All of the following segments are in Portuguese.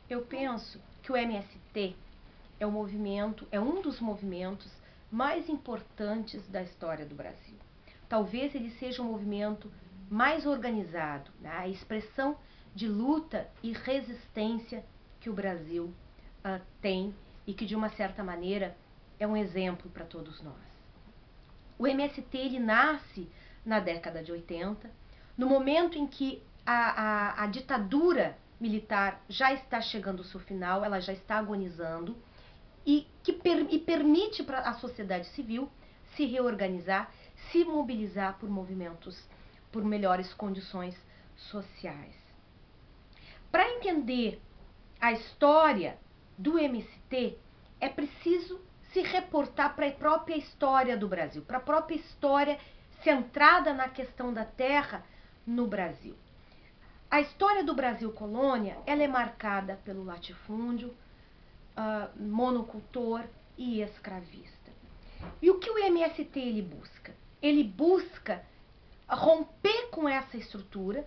Eu penso que o MST é um dos movimentos mais importantes da história do Brasil. Talvez ele seja o movimento mais organizado, né? A expressão de luta e resistência que o Brasil tem e que, de uma certa maneira, é um exemplo para todos nós. O MST ele nasce na década de 80, no momento em que a ditadura militar já está chegando ao seu final, ela já está agonizando, e permite para a sociedade civil se reorganizar, se mobilizar por movimentos, por melhores condições sociais. Para entender a história do MST, é preciso se reportar para a própria história do Brasil, para a própria história centrada na questão da terra no Brasil. A história do Brasil colônia, ela é marcada pelo latifúndio, monocultor e escravista. E o que o MST ele busca? Ele busca romper com essa estrutura,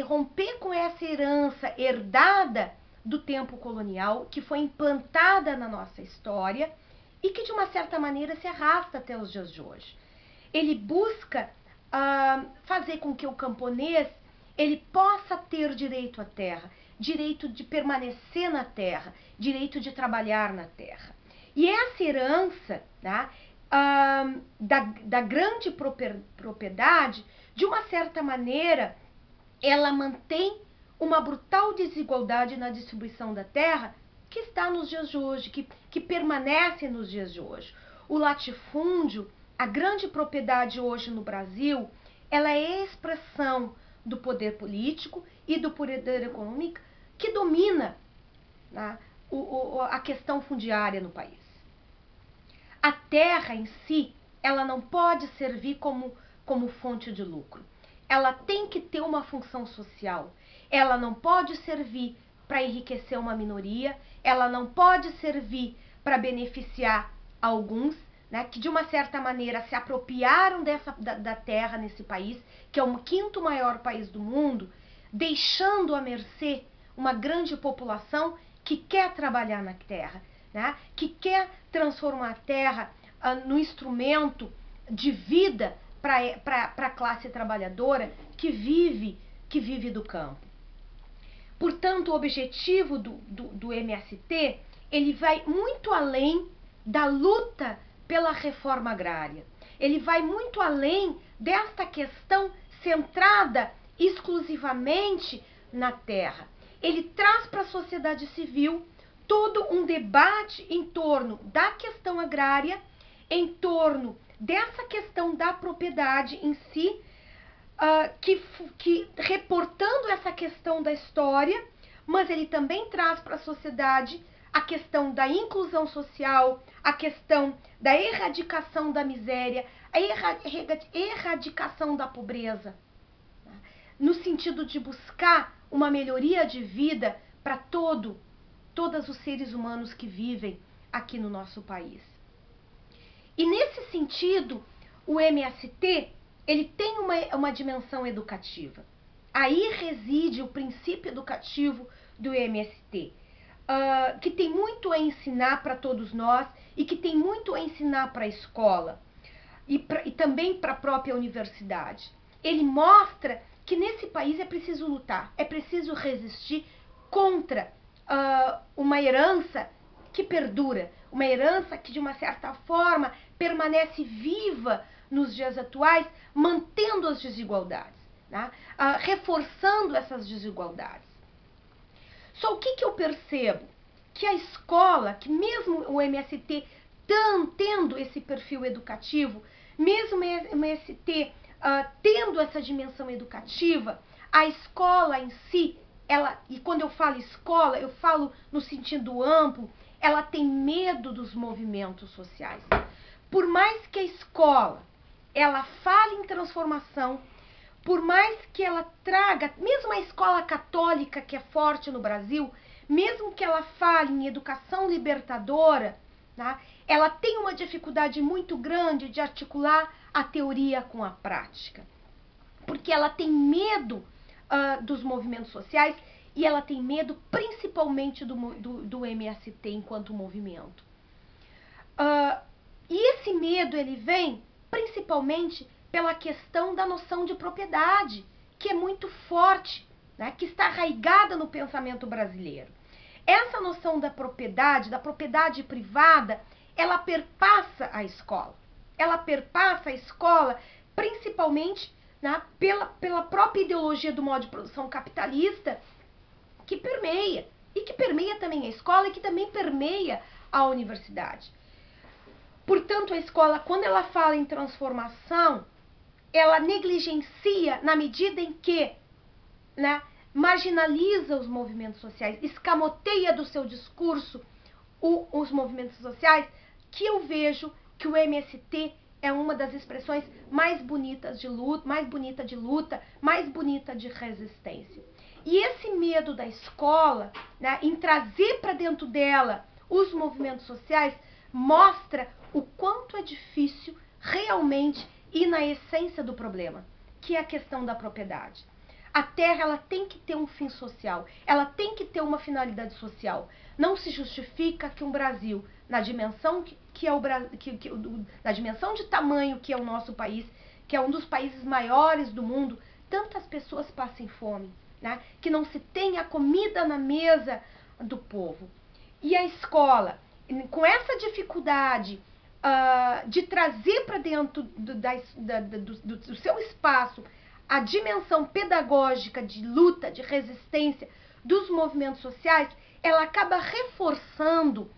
romper com essa herança herdada do tempo colonial, que foi implantada na nossa história e que, de uma certa maneira, se arrasta até os dias de hoje. Ele busca fazer com que o camponês ele possa ter direito à terra, direito de permanecer na terra, direito de trabalhar na terra. E essa herança, né, da grande propriedade, de uma certa maneira, ela mantém uma brutal desigualdade na distribuição da terra que está nos dias de hoje, que permanece nos dias de hoje. O latifúndio, a grande propriedade hoje no Brasil, ela é expressão do poder político e do poder econômico que domina, né, a questão fundiária no país. A terra em si, ela não pode servir como fonte de lucro. Ela tem que ter uma função social. Ela não pode servir para enriquecer uma minoria, ela não pode servir para beneficiar alguns, né, que de uma certa maneira se apropriaram da terra nesse país, que é o quinto maior país do mundo, deixando à mercê uma grande população que quer trabalhar na terra, né, que quer transformar a terra no instrumento de vida para a classe trabalhadora que vive do campo. Portanto, o objetivo do MST, ele vai muito além da luta pela reforma agrária. Ele vai muito além desta questão centrada exclusivamente na terra. Ele traz para a sociedade civil todo um debate em torno da questão agrária, em torno dessa questão da propriedade em si, que reportando essa questão da história, mas ele também traz para a sociedade a questão da inclusão social, a questão da erradicação da miséria, a erradicação da pobreza, no sentido de buscar uma melhoria de vida para todos os seres humanos que vivem aqui no nosso país. E nesse sentido, o MST ele tem uma dimensão educativa. Aí reside o princípio educativo do MST, que tem muito a ensinar para todos nós e que tem muito a ensinar para a escola e também para a própria universidade. Ele mostra que nesse país é preciso lutar, é preciso resistir contra uma herança que perdura, uma herança que de uma certa forma permanece viva nos dias atuais, mantendo as desigualdades, né? Reforçando essas desigualdades. Só o que eu percebo? Que a escola, que mesmo o MST tendo esse perfil educativo, mesmo o MST tendo essa dimensão educativa, a escola em si, e quando eu falo escola, eu falo no sentido amplo, ela tem medo dos movimentos sociais. Por mais que a escola ela fale em transformação, por mais que ela traga, mesmo a escola católica que é forte no Brasil, mesmo que ela fale em educação libertadora, tá, ela tem uma dificuldade muito grande de articular a teoria com a prática. Porque ela tem medo dos movimentos sociais e ela tem medo principalmente do MST enquanto movimento. E esse medo ele vem principalmente pela questão da noção de propriedade, que é muito forte, né, que está arraigada no pensamento brasileiro. Essa noção da propriedade privada, ela perpassa a escola. Ela perpassa a escola principalmente, né, pela própria ideologia do modo de produção capitalista que permeia. E que permeia também a escola e que também permeia a universidade. Portanto, a escola, quando ela fala em transformação, ela negligencia na medida em que, né, marginaliza os movimentos sociais, escamoteia do seu discurso os movimentos sociais, que eu vejo que o MST é uma das expressões mais bonitas de luta, mais bonita de resistência. E esse medo da escola, né, em trazer para dentro dela os movimentos sociais, mostra o quanto é difícil realmente ir na essência do problema, que é a questão da propriedade. A terra, ela tem que ter um fim social, ela tem que ter uma finalidade social. Não se justifica que um Brasil, na dimensão na dimensão de tamanho que é o nosso país, que é um dos países maiores do mundo, tantas pessoas passem fome, né? Que não se tenha comida na mesa do povo. E a escola, com essa dificuldade de trazer para dentro do seu espaço a dimensão pedagógica de luta, de resistência dos movimentos sociais, ela acaba reforçando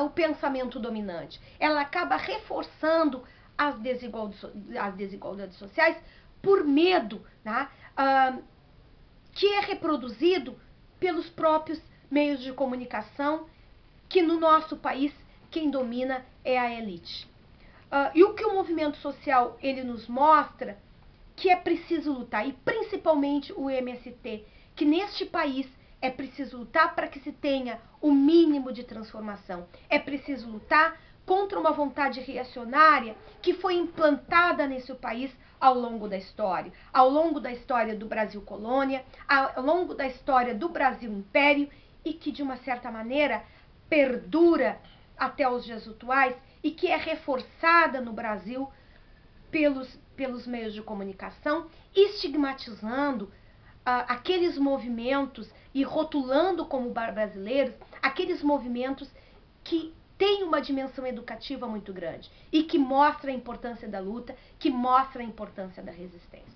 o pensamento dominante. Ela acaba reforçando as desigualdades sociais por medo, né, que é reproduzido pelos próprios meios de comunicação, que no nosso país quem domina é a elite. E o que o movimento social ele nos mostra que é preciso lutar, e principalmente o MST, que neste país é preciso lutar para que se tenha o mínimo de transformação. É preciso lutar contra uma vontade reacionária que foi implantada nesse país ao longo da história do Brasil colônia, ao longo da história do Brasil império, e que de uma certa maneira perdura até os dias atuais e que é reforçada no Brasil pelos meios de comunicação, estigmatizando aqueles movimentos e rotulando como brasileiros aqueles movimentos que têm uma dimensão educativa muito grande e que mostra a importância da luta, que mostra a importância da resistência.